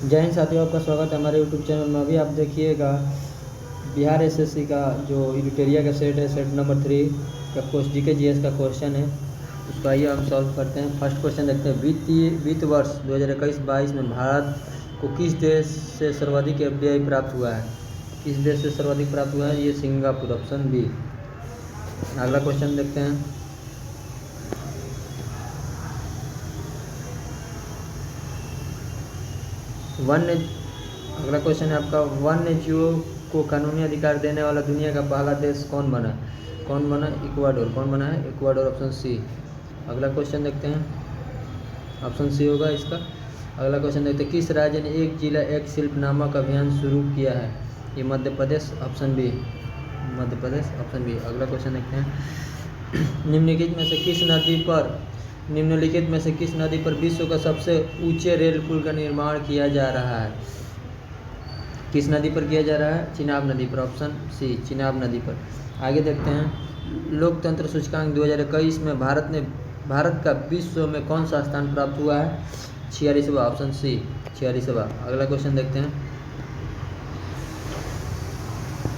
जय हिंद साथियों, आपका स्वागत है हमारे यूट्यूब चैनल में। अभी आप देखिएगा बिहार एसएससी का जो एडिटोरिया का सेट है, सेट नंबर 3 का जीके जीएस का क्वेश्चन है, उसको आइए हम सॉल्व करते हैं। फर्स्ट क्वेश्चन देखते हैं। वित्त वर्ष 2021-22 में भारत को किस देश से सर्वाधिक एफडीआई प्राप्त हुआ है? किस देश से सर्वाधिक प्राप्त हुआ है? ये सिंगापुर, ऑप्शन बी। अगला क्वेश्चन देखते हैं। अगला क्वेश्चन है आपका, वन्य जीवों को कानूनी अधिकार देने वाला दुनिया का पहला देश कौन बना? इक्वाडोर। कौन बना है? Ecuador, option C. अगला क्वेश्चन देखते हैं, ऑप्शन सी होगा इसका। अगला क्वेश्चन देखते हैं, किस राज्य ने एक जिला एक शिल्प नामक अभियान शुरू किया है? ये Madhya Pradesh, option B. Madhya Pradesh, option B. अगला क्वेश्चन देखते हैं, निम्नलिखित में से किस नदी पर विश्व का सबसे ऊंचे रेल पुल का निर्माण किया जा रहा है? किस नदी पर किया जा रहा है? चिनाब नदी पर, ऑप्शन सी, चिनाब नदी पर। आगे देखते हैं, लोकतंत्र सूचकांक 2021 में भारत का विश्व में कौन सा स्थान प्राप्त हुआ है? 46वां, ऑप्शन सी, 46वां। अगला क्वेश्चन देखते हैं,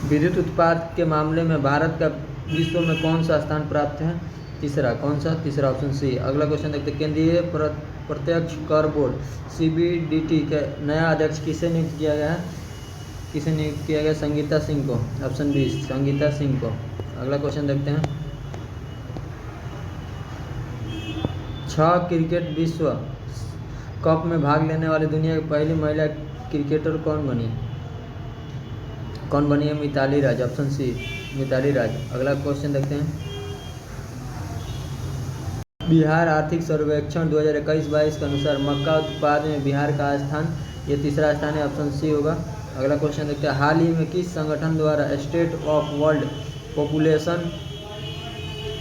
विद्युत उत्पाद के मामले में भारत का विश्व में कौन सा स्थान प्राप्त है? तीसरा। कौन सा? तीसरा, ऑप्शन सी। अगला क्वेश्चन देखते हैं, केंद्रीय प्रत्यक्ष कर बोर्ड सीबीडीटी का नया अध्यक्ष किसे नियुक्त किया गया है? किसे नियुक्त किया गया? संगीता सिंह को, ऑप्शन बी, संगीता सिंह को। अगला क्वेश्चन देखते हैं, 6 क्रिकेट विश्व कप में भाग लेने वाली दुनिया की पहली महिला क्रिकेटर कौन बनी? कौन बनी है? मिताली राज, ऑप्शन सी, मिताली राज। अगला क्वेश्चन देखते हैं, बिहार आर्थिक सर्वेक्षण 2021-22 के अनुसार मक्का उत्पाद में बिहार का स्थान, ये तीसरा स्थान है, ऑप्शन सी होगा। अगला क्वेश्चन देखते हैं, हाल ही में किस संगठन द्वारा state of world population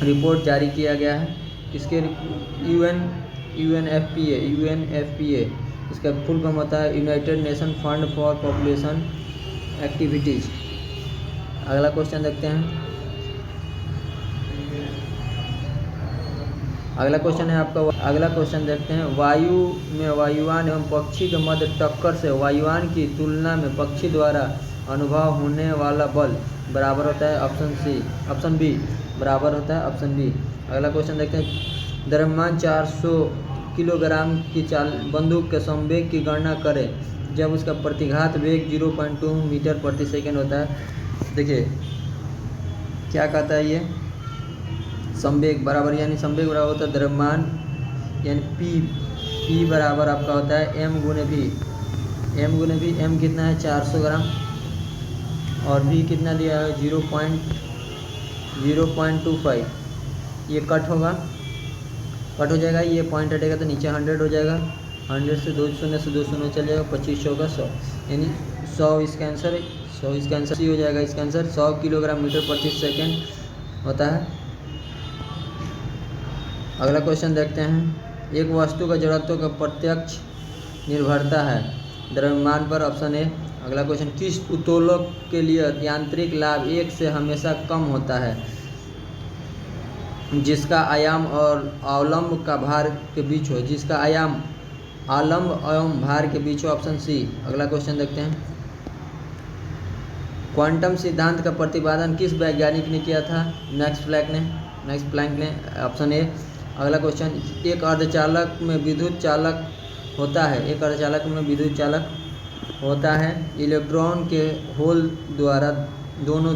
report जारी किया गया है? किसके? यूएनएफपीए। इसका फुल फॉर्म होता है United nation fund for population activities. अगला क्वेश्चन देखते हैं, अगला क्वेश्चन है आपका, अगला क्वेश्चन देखते हैं, वायु में वायुयान एवं पक्षी के मध्य टक्कर से वायुयान की तुलना में पक्षी द्वारा अनुभव होने वाला बल बराबर होता है, ऑप्शन सी, ऑप्शन बी, बराबर होता है, ऑप्शन बी। अगला क्वेश्चन देखते हैं, द्रव्यमान 400 किलोग्राम की बंदूक के संवेग की गणना करें जब उसका प्रतिघात वेग 0.2 मीटर प्रति सेकेंड होता है। देखिए क्या कहता है ये, संवेग बराबर, यानी संवेग बराबर होता है द्रव्यमान, यानी पी बराबर आपका होता है एम गुने भी। एम कितना है? 400 ग्राम, और भी कितना दिया है? 0.25। ये कट हो जाएगा, ये पॉइंट हटेगा तो नीचे 100 हो जाएगा, 100 से 2 शून्य चल जाएगा, 25 होगा 100, यानी 100 इसका आंसर सी हो जाएगा। इसका आंसर 100 किलोग्राम मीटर प्रति सेकेंड होता है। अगला क्वेश्चन देखते हैं, एक वस्तु का जड़त्व का प्रत्यक्ष निर्भरता है द्रव्यमान पर, ऑप्शन ए। अगला क्वेश्चन, किस उत्तोलक के लिए यांत्रिक लाभ 1 से हमेशा कम होता है जिसका आयाम और अवलंब का भार के बीच हो? जिसका आयाम अवलंब एवं भार के बीच हो, ऑप्शन सी। अगला क्वेश्चन देखते हैं, क्वांटम सिद्धांत का प्रतिपादन किस वैज्ञानिक ने किया था? मैक्स प्लैंक ने, ऑप्शन ए। अगला क्वेश्चन, एक अर्धचालक में विद्युत चालक होता है इलेक्ट्रॉन के होल द्वारा,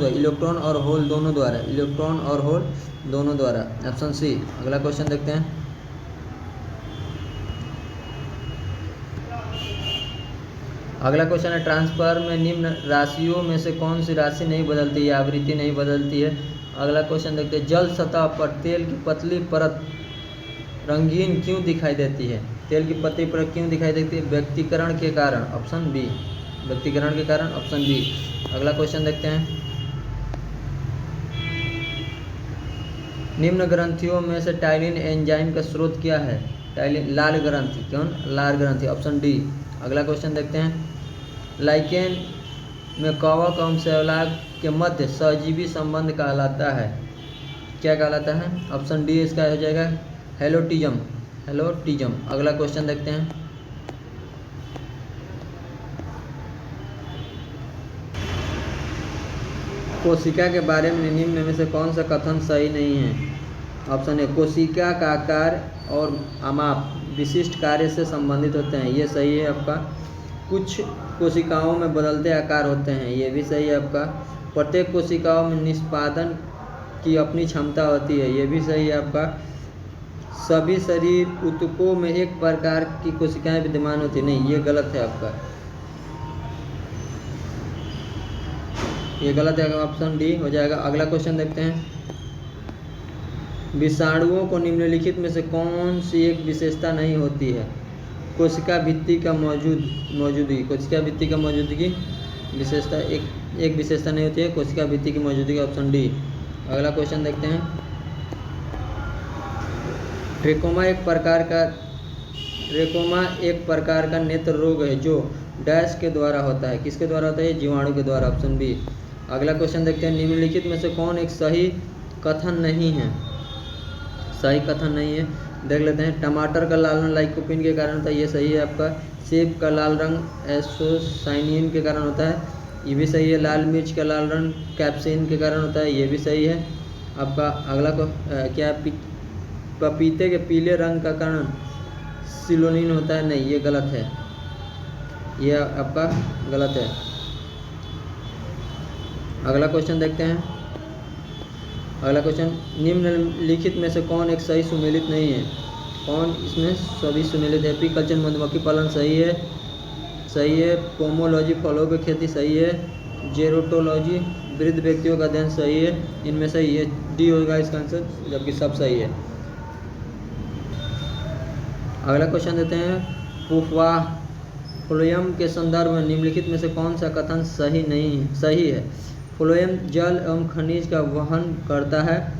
इलेक्ट्रॉन और होल दोनों द्वारा, ऑप्शन सी। अगला क्वेश्चन देखते हैं, अगला क्वेश्चन है, ट्रांसफर में निम्न राशियों में से कौन सी राशि नहीं बदलती है? आवृत्ति नहीं बदलती है। अगला क्वेश्चन देखते हैं, जल सतह पर तेल की पतली परत रंगीन क्यों दिखाई देती है? तेल की पतली परत क्यों दिखाई देती है? व्यक्तिकरण के कारण, ऑप्शन बी, व्यक्तिकरण के कारण, ऑप्शन बी। अगला क्वेश्चन देखते हैं, निम्न ग्रंथियों में से टाइलिन एंजाइम का स्रोत क्या है? टाइलिन, लाल ग्रंथि, ऑप्शन डी। अगला क्वेश्चन देखते हैं, लाइकेन में कवक एवं शैवाल के मध्य सहजीवी संबंध कहलाता है, क्या कहलाता है? ऑप्शन डी इसका हो जाएगा हेलोटिज्म। अगला क्वेश्चन देखते हैं, कोशिका के बारे में निम्न में से कौन सा कथन सही नहीं है? ऑप्शन ए, कोशिका का आकार और आमाप विशिष्ट कार्य से संबंधित होते हैं, ये सही है आपका। कुछ कोशिकाओं में बदलते आकार होते हैं, ये भी सही है आपका। प्रत्येक कोशिकाओं में निष्पादन की अपनी क्षमता होती है, ये भी सही है आपका। सभी शरीर ऊतकों में एक प्रकार की कोशिकाएं विद्यमान होती, नहीं, ये गलत है आपका, ये गलत है, ऑप्शन डी हो जाएगा। अगला क्वेश्चन देखते हैं। विषाणुओं को निम्नलिखित में से कौन सी एक विशेषता नहीं होती है? कोशिका भित्ति का मौजूदगी, कोशिका भित्ति का मौजूदगी विशेषता एक विशेषता नहीं होती है, कोशिका भित्ति की मौजूदगी, ऑप्शन डी। अगला क्वेश्चन देखते हैं। ट्रेकोमा एक प्रकार का नेत्र रोग है जो डैश के द्वारा होता है, किसके द्वारा होता है? जीवाणु के द्वारा, ऑप्शन बी। अगला क्वेश्चन देखते हैं। निम्नलिखित में से कौन एक सही कथन नहीं है? सही कथन नहीं है, देख लेते हैं। टमाटर का लाल रंग लाइकोपीन के कारण होता है, ये सही है आपका। सेब का लाल रंग एसोसाइनिन के कारण होता है, ये भी सही है। लाल मिर्च का लाल रंग कैप्सिन के कारण होता है, ये भी सही है आपका। अगला क्या, पपीते के पीले रंग का कारण सिलोनिन होता है, नहीं, ये गलत है, ये आपका गलत है। अगला क्वेश्चन देखते हैं। अगला क्वेश्चन, निम्नलिखित में से कौन एक सही सुमेलित नहीं है? कौन इसमें सभी सुमेलित है? एपीकल्चर मधुमक्खी पालन सही है, सही है। पोमोलॉजी फलों की खेती सही है। जेरोटोलॉजी वृद्ध व्यक्तियों का अध्ययन सही है, इनमें सही है, डी होगा इसका आंसर, जबकि सब सही है। अगला क्वेश्चन देते हैं। फ्लोएम के संदर्भ में निम्नलिखित में से कौन सा कथन सही है? फ्लोएम जल एवं खनिज का वहन करता है,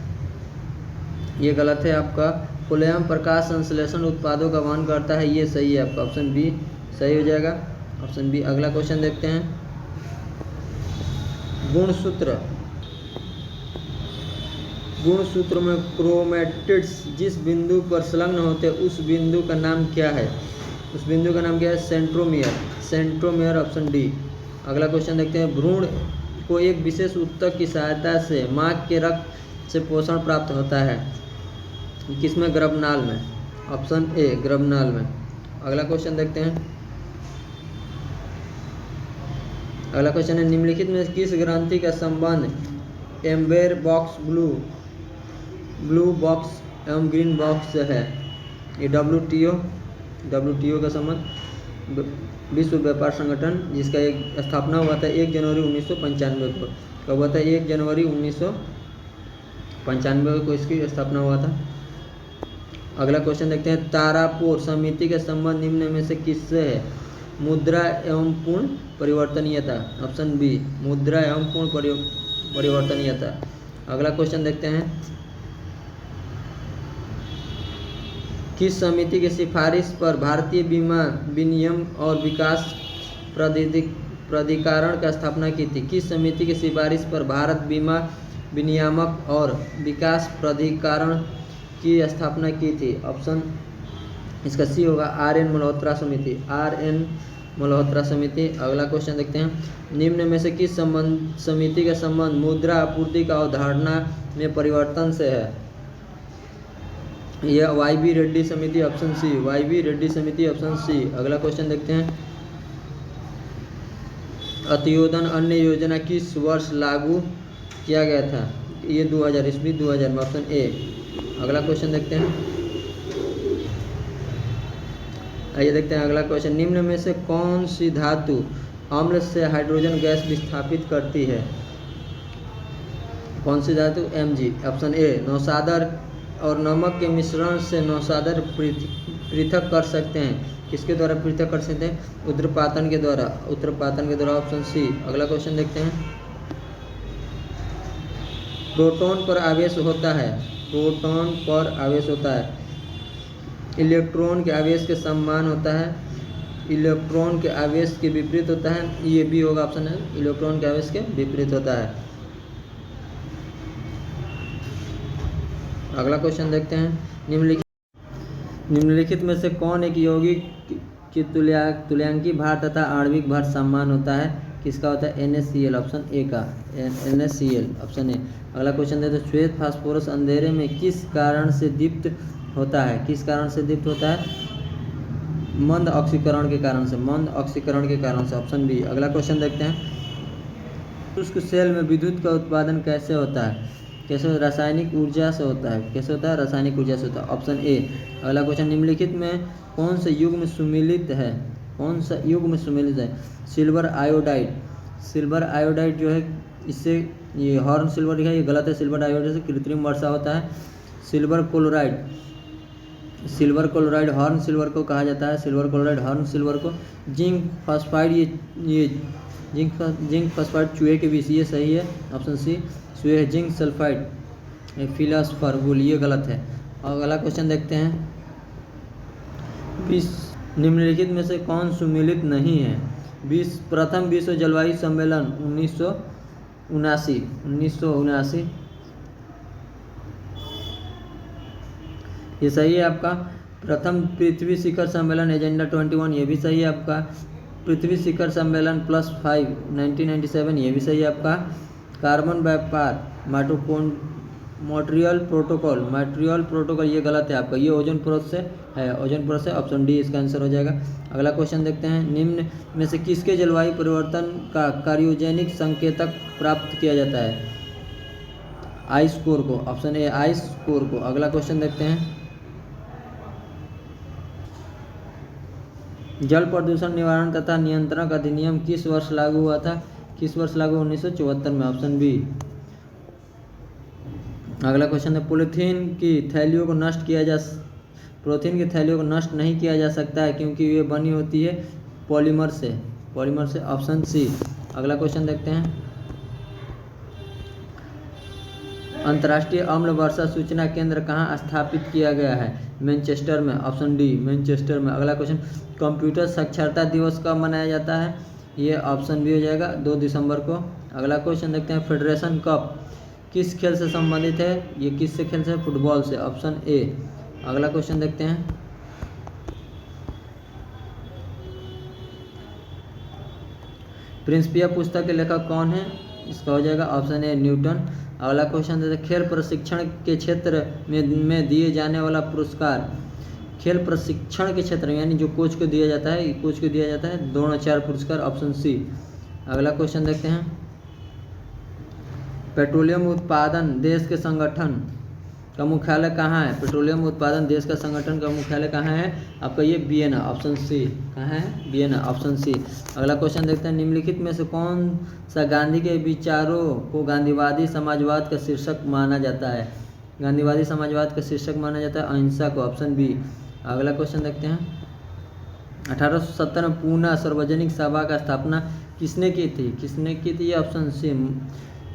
ये गलत है आपका। फ्लोएम प्रकाश संश्लेषण उत्पादों का वहन करता है, ये सही है आपका, ऑप्शन बी सही हो जाएगा, ऑप्शन बी। अगला क्वेश्चन देखते हैं। गुणसूत्र में क्रोमैटिड्स जिस बिंदु पर संलग्न होते हैं उस बिंदु का नाम क्या है? उस बिंदु का नाम क्या है? Centromere, option D. अगला क्वेश्चन देखते हैं। भ्रूण को एक विशेष ऊतक की सहायता से मां के रक्त से पोषण प्राप्त होता है, किसमें? गर्भनाल में, ऑप्शन ए गर्भनाल में। अगला क्वेश्चन देखते हैं। अगला क्वेश्चन है। निम्नलिखित में किस ग्रंथि का संबंध एम्बर बॉक्स, ब्लू बॉक्स एवं ग्रीन बॉक्स से है? ये डब्ल्यूटीओ का संबंध विश्व व्यापार संगठन, जिसका एक स्थापना हुआ था 1 जनवरी 1995 को। कब हुआ था? 1 जनवरी 1995 को इसकी स्थापना हुआ था। अगला क्वेश्चन देखते हैं। तारापोर समिति का संबंध निम्न में से किससे है? मुद्रा एवं पूर्ण परिवर्तनीयता, ऑप्शन बी मुद्रा एवं पूर्ण परिवर्तनीयता। अगला क्वेश्चन देखते हैं। किस समिति की सिफारिश पर भारतीय बीमा विनियम और विकास प्राधिकरण का स्थापना की थी? किस समिति की सिफारिश पर भारत बीमा विनियामक और विकास प्राधिकरण की स्थापना की थी? ऑप्शन इसका सी होगा, RN मल्होत्रा समिति। अगला क्वेश्चन देखते हैं। निम्न में से किस समिति का संबंध मुद्रा आपूर्ति का अवधारणा में परिवर्तन से है? यह YB रेड्डी समिति, ऑप्शन सी, YB रेड्डी समिति, ऑप्शन सी। अगला क्वेश्चन देखते हैं। अतियोदन अन्न योजना किस वर्ष लागू किया गया था? ये 2000 ईस्वी, 2000 में, ऑप्शन ए। अगला क्वेश्चन देखते हैं। आइए देखते हैं अगला क्वेश्चन। निम्न में से कौन सी धातु अम्ल से हाइड्रोजन गैस विस्थापित करती है? कौन सी धातु? Mg, option A. नौशादर और नमक के मिश्रण से नौशादर पृथक कर सकते हैं, किसके द्वारा पृथक कर सकते हैं? ऊध्र्वपातन के द्वारा, ऑप्शन सी। अगला क्वेश्चन देखते हैं। प्रोटॉन पर आवेश होता है, इलेक्ट्रॉन के आवेश के समान होता है, इलेक्ट्रॉन के आवेश के विपरीत होता है, ये भी होगा, ऑप्शन है, इलेक्ट्रॉन के आवेश के विपरीत होता है। अगला क्वेश्चन देखते हैं। निम्नलिखित में से कौन एक यौगिक की तुल्यांकी भार तथा आणविक भार समान होता है? किसका होता है? NaCl, ऑप्शन ए का NaCl, ऑप्शन ए। अगला क्वेश्चन देते हैं, श्वेत फास्फोरस अंधेरे में किस कारण से दीप्त होता है? किस कारण से दीप्त होता है? मंद ऑक्सीकरण के कारण से, मंद ऑक्सीकरण के कारण से, ऑप्शन बी। अगला क्वेश्चन देखते हैं, शुष्क सेल में विद्युत का उत्पादन कैसे होता है? कैसे? रासायनिक ऊर्जा से होता है। कैसे होता है? रासायनिक ऊर्जा से होता है, ऑप्शन ए। अगला क्वेश्चन, निम्नलिखित में कौन से युग्म सुमेलित है? कौन सा युग्म सुमेलित है? Silver iodide. सिल्वर आयोडाइड जो है, इससे ये हॉर्न सिल्वर लिखा है, ये गलत है। सिल्वर आयोडाइड से कृत्रिम वर्षा होता है। Silver chloride, silver chloride horn silver को कहा जाता है। सिल्वर क्लोराइड हॉर्न सिल्वर को। जिंक फॉस्फाइड, ये जिंक फॉस्फाइड चूहे के विष, ये सही है, ऑप्शन सी चूहे है। जिंक सल्फाइड फिलास्फर वुल, ये गलत है। अगला क्वेश्चन देखते हैं, निम्नलिखित में से कौन सुमेलित नहीं है? प्रथम विश्व जलवायु सम्मेलन 1979, ये सही है आपका। प्रथम पृथ्वी शिखर सम्मेलन एजेंडा 21, ये भी सही है आपका। पृथ्वी शिखर सम्मेलन +5 1997, ये भी सही है आपका। कार्बन व्यापार मॉन्ट्रियल प्रोटोकॉल, ये गलत है आपका। ये ओजोन परत से है, ओजोन परत से, ऑप्शन डी इसका आंसर हो जाएगा। अगला क्वेश्चन देखते हैं, निम्न में से किसके जलवायु परिवर्तन का कार्योजेनिक संकेतक प्राप्त किया जाता है? आइस कोर को, ऑप्शन ए आइस कोर को। अगला क्वेश्चन देखते हैं, जल प्रदूषण निवारण तथा नियंत्रण अधिनियम किस वर्ष लागू हुआ था? किस वर्ष लागू? 1974 में, ऑप्शन बी। अगला क्वेश्चन है, पॉलीथीन की थैलियों को नष्ट नहीं किया जा सकता है क्योंकि ये बनी होती है पॉलीमर से, ऑप्शन सी। अगला क्वेश्चन देखते हैं, अंतर्राष्ट्रीय अम्ल वर्षा सूचना केंद्र कहाँ स्थापित किया गया है? मैनचेस्टर में, ऑप्शन डी मैनचेस्टर में। अगला क्वेश्चन, कंप्यूटर साक्षरता दिवस कब मनाया जाता है? ये ऑप्शन बी हो जाएगा, 2 दिसंबर को। अगला क्वेश्चन देखते हैं, फेडरेशन कप किस खेल से संबंधित है? ये किससे खेल से? फुटबॉल से, ऑप्शन ए। अगला क्वेश्चन देखते हैं, प्रिंसिपिया पुस्तक के लेखक कौन है? इसका हो जाएगा ऑप्शन ए न्यूटन। अगला क्वेश्चन देते हैं, खेल प्रशिक्षण के क्षेत्र में दिए जाने वाला पुरस्कार, खेल प्रशिक्षण के क्षेत्र में यानी जो कोच को दिया जाता है, कोच को दिया जाता है द्रोणाचार्य पुरस्कार, ऑप्शन सी। अगला क्वेश्चन देखते हैं, पेट्रोलियम उत्पादन देश के संगठन का मुख्यालय कहाँ है? पेट्रोलियम उत्पादन देश का संगठन का मुख्यालय कहाँ है? आपका ये वियना, ऑप्शन सी। कहाँ है? Vienna, option C. अगला क्वेश्चन देखते हैं, निम्नलिखित में से कौन सा गांधी के विचारों को गांधीवादी समाजवाद का शीर्षक माना जाता है? गांधीवादी समाजवाद का शीर्षक माना जाता है अहिंसा को, ऑप्शन बी। अगला क्वेश्चन देखते हैं, 1870 में पूना सार्वजनिक सभा का स्थापना किसने की थी? ये ऑप्शन सी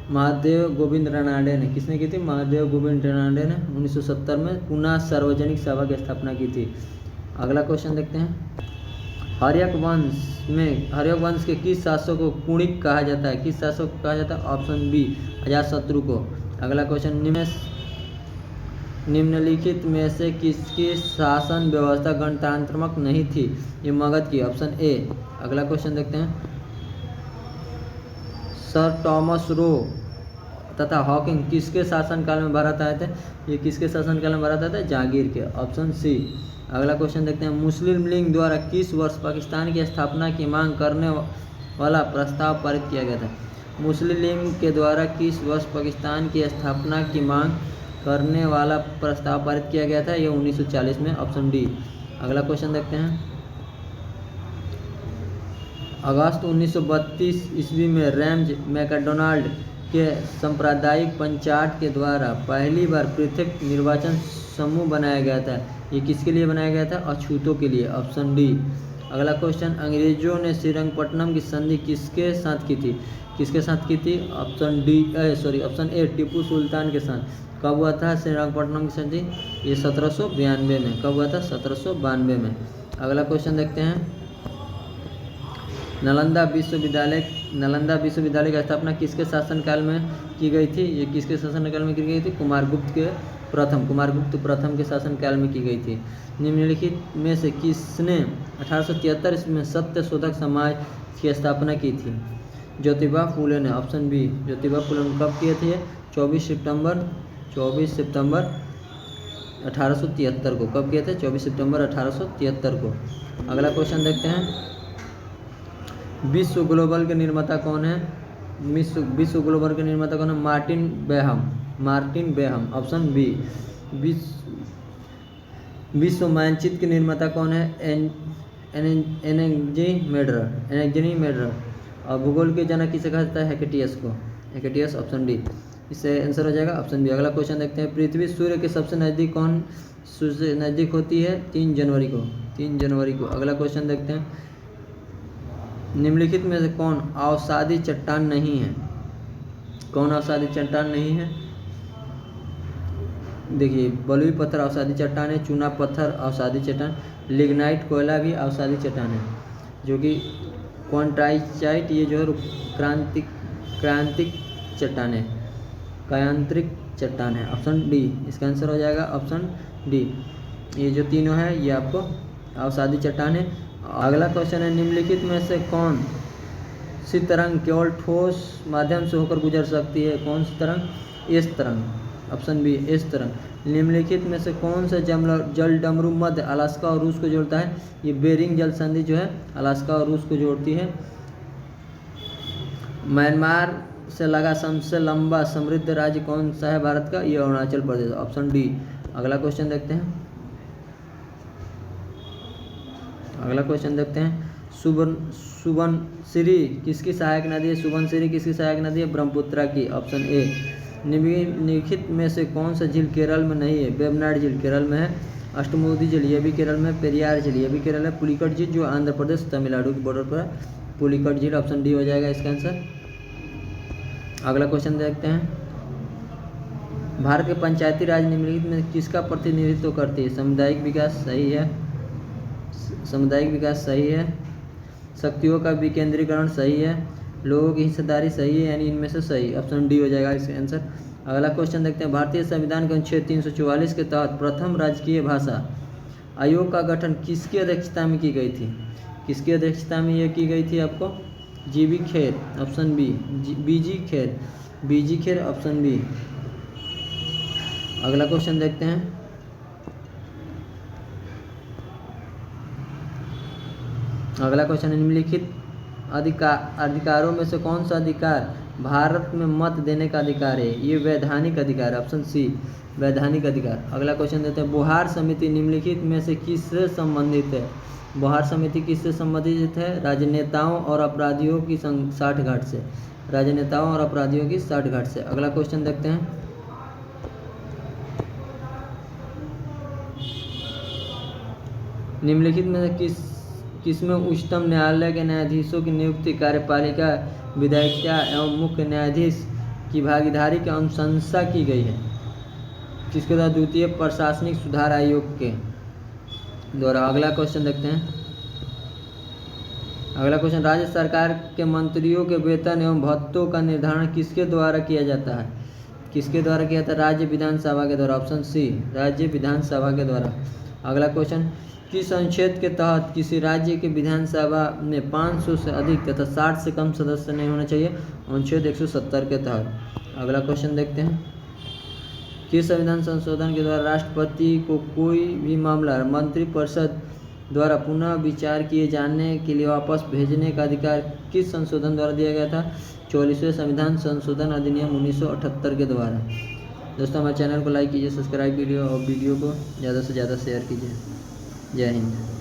महादेव गोविंद रानाडे ने। किसने की थी? महादेव गोविंद रानाडे ने 1970 में पूना सार्वजनिक सभा की स्थापना की थी। अगला क्वेश्चन देखते हैं, हर्यक वंश के किस शासक को कुणिक कहा जाता है? किस शासक को कहा जाता है? ऑप्शन बी अजातशत्रु को। अगला क्वेश्चन, निम्नलिखित में से किसकी शासन व्यवस्था गणतंत्रात्मक नहीं थी? ये मगध की, ऑप्शन ए। अगला क्वेश्चन देखते हैं, सर टॉमस रो तथा हॉकिंग किसके शासनकाल में भारत आए थे? ये किसके शासनकाल में भारत आए थे? जहांगीर के, ऑप्शन सी। अगला क्वेश्चन देखते हैं, मुस्लिम लीग द्वारा किस वर्ष पाकिस्तान की स्थापना की मांग करने वाला प्रस्ताव पारित किया गया था? मुस्लिम लीग के द्वारा किस वर्ष पाकिस्तान की स्थापना की मांग करने वाला प्रस्ताव पारित किया गया था? ये 1940 में, ऑप्शन डी। अगला क्वेश्चन देखते हैं, अगस्त 1932 ईस्वी में रैम्ज मैकडोनाल्ड के सांप्रदायिक पंचायत के द्वारा पहली बार पृथक निर्वाचन समूह बनाया गया था। ये किसके लिए बनाया गया था? अछूतों के लिए, ऑप्शन डी। अगला क्वेश्चन, अंग्रेजों ने श्रीरंगपट्टनम की संधि किसके साथ की थी? किसके साथ की थी? ऑप्शन ए टीपू सुल्तान के साथ। कब हुआ था श्रीरंगपट्टनम की संधि? ये 1792 में। कब हुआ था? 1792 में। अगला क्वेश्चन देखते हैं, नालंदा विश्वविद्यालय की स्थापना किसके शासनकाल में की गई थी? ये किसके शासनकाल में की गई थी? कुमारगुप्त प्रथम के शासनकाल में की गई थी। निम्नलिखित में से किसने 1873 ईस्वी में सत्य शोधक समाज की स्थापना की थी? ज्योतिबा फूले ने, ऑप्शन बी ज्योतिबा फूले ने कब किए थे? 24 सितंबर 1873 को। कब किए थे? 24 सितंबर 1873 को। अगला क्वेश्चन देखते हैं, विश्व ग्लोबल के निर्माता कौन है? विश्व ग्लोबल के निर्माता कौन है? Martin Behaim, option B. विश्व मानचित्र के निर्माता कौन है? एनेग्जी मेडर। और भूगोल के जनक किसे कहा जाता है? हेकेटियस को। हेकेटियस, ऑप्शन डी इससे आंसर हो जाएगा, ऑप्शन बी। अगला क्वेश्चन देखते हैं, पृथ्वी सूर्य के सबसे नज़दीक कौन सूर्य से नज़दीक होती है? 3 जनवरी को। अगला क्वेश्चन देखते हैं, निम्नलिखित में से कौन अवसादी चट्टान नहीं है? कौन अवसादी चट्टान नहीं है? देखिए, बलुई पत्थर अवसादी चट्टान है, चूना पत्थर अवसादी चट्टान, लिग्नाइट कोयला भी अवसादी चट्टान है, जो कि क्वांटाइचाइट ये जो है क्रांतिक चट्टान है, कायांतरिक चट्टान है, ऑप्शन डी इसका आंसर हो जाएगा, ऑप्शन डी। ये जो तीनों है ये आपको अवसादी चट्टान है। अगला क्वेश्चन है, निम्नलिखित में से कौन सी तरंग केवल ठोस माध्यम से होकर गुजर सकती है? कौन सी तरंग? एस तरंग, ऑप्शन बी एस तरंग। निम्नलिखित में से कौन सा जल डमरू मध्य अलास्का और रूस को जोड़ता है? ये बेरिंग जल संधि जो है अलास्का और रूस को जोड़ती है। म्यांमार से लगा सबसे लंबा समृद्ध राज्य कौन सा है भारत का? ये अरुणाचल प्रदेश, ऑप्शन डी। अगला क्वेश्चन देखते हैं, सुबनसिरी किसकी सहायक नदी है? सुबनसिरी किसकी सहायक नदी है? ब्रह्मपुत्रा की, ऑप्शन ए। निम्नलिखित में से कौन सा झील केरल में नहीं है? वेम्बनाड झील केरल में है, अष्टमुदी झील ये भी केरल में, पेरियार झील ये भी केरल है, पुलिकट झील जो आंध्र प्रदेश तमिलनाडु के बॉर्डर पर है, पुलिकट झील, ऑप्शन डी हो जाएगा इसका आंसर। अगला क्वेश्चन देखते हैं, भारत के पंचायती राज निम्नलिखित में किसका प्रतिनिधित्व करती है? सामुदायिक विकास सही है, सामुदायिक विकास सही है, शक्तियों का विकेंद्रीकरण सही है, लोगों की हिस्सेदारी सही है, यानी इनमें से सही, ऑप्शन डी हो जाएगा इसका आंसर। अगला क्वेश्चन देखते हैं, भारतीय संविधान के अनुच्छेद 344 के तहत प्रथम राजकीय भाषा आयोग का गठन किसकी अध्यक्षता में की गई थी? किसकी अध्यक्षता में यह की गई थी आपको? जीवी खेर, ऑप्शन बी, बीजी खेर, ऑप्शन बी। अगला क्वेश्चन देखते हैं, अगला क्वेश्चन निम्नलिखित अधिकारों में से कौन सा अधिकार भारत में मत देने का अधिकार है? ये वैधानिक अधिकार, ऑप्शन सी वैधानिक अधिकार। अगला क्वेश्चन देते हैं, बोहार समिति निम्नलिखित में से किससे संबंधित है? बोहार समिति किससे संबंधित है? राजनेताओं और अपराधियों की साठगांठ से, राजनेताओं और अपराधियों की साठगांठ से। अगला क्वेश्चन देखते हैं, निम्नलिखित में किसमें उच्चतम न्यायालय के न्यायाधीशों की नियुक्ति कार्यपालिका विधायिका एवं मुख्य न्यायाधीश की भागीदारी की अनुशंसा की गई है? किसके द्वारा? द्वितीय प्रशासनिक सुधार आयोग के द्वारा। अगला क्वेश्चन देखते हैं, अगला क्वेश्चन, राज्य सरकार के मंत्रियों के वेतन एवं भत्तों का निर्धारण किसके द्वारा किया जाता है? किसके द्वारा किया जाता है? राज्य विधानसभा के द्वारा, ऑप्शन सी राज्य विधानसभा के द्वारा। अगला क्वेश्चन, किस अनुच्छेद के तहत किसी राज्य के विधानसभा में 500 से अधिक तथा 60 से कम सदस्य नहीं होना चाहिए? अनुच्छेद 170 के तहत। अगला क्वेश्चन देखते हैं, किस संविधान संशोधन के द्वारा राष्ट्रपति को कोई भी मामला मंत्रिपरिषद द्वारा पुनः विचार किए जाने के लिए वापस भेजने का अधिकार किस संशोधन द्वारा दिया गया था? 44वें संविधान संशोधन अधिनियम 1978 के द्वारा। दोस्तों, हमारे चैनल को लाइक कीजिए, सब्सक्राइब कीजिए और वीडियो को ज़्यादा से ज़्यादा शेयर कीजिए। जय हिंद।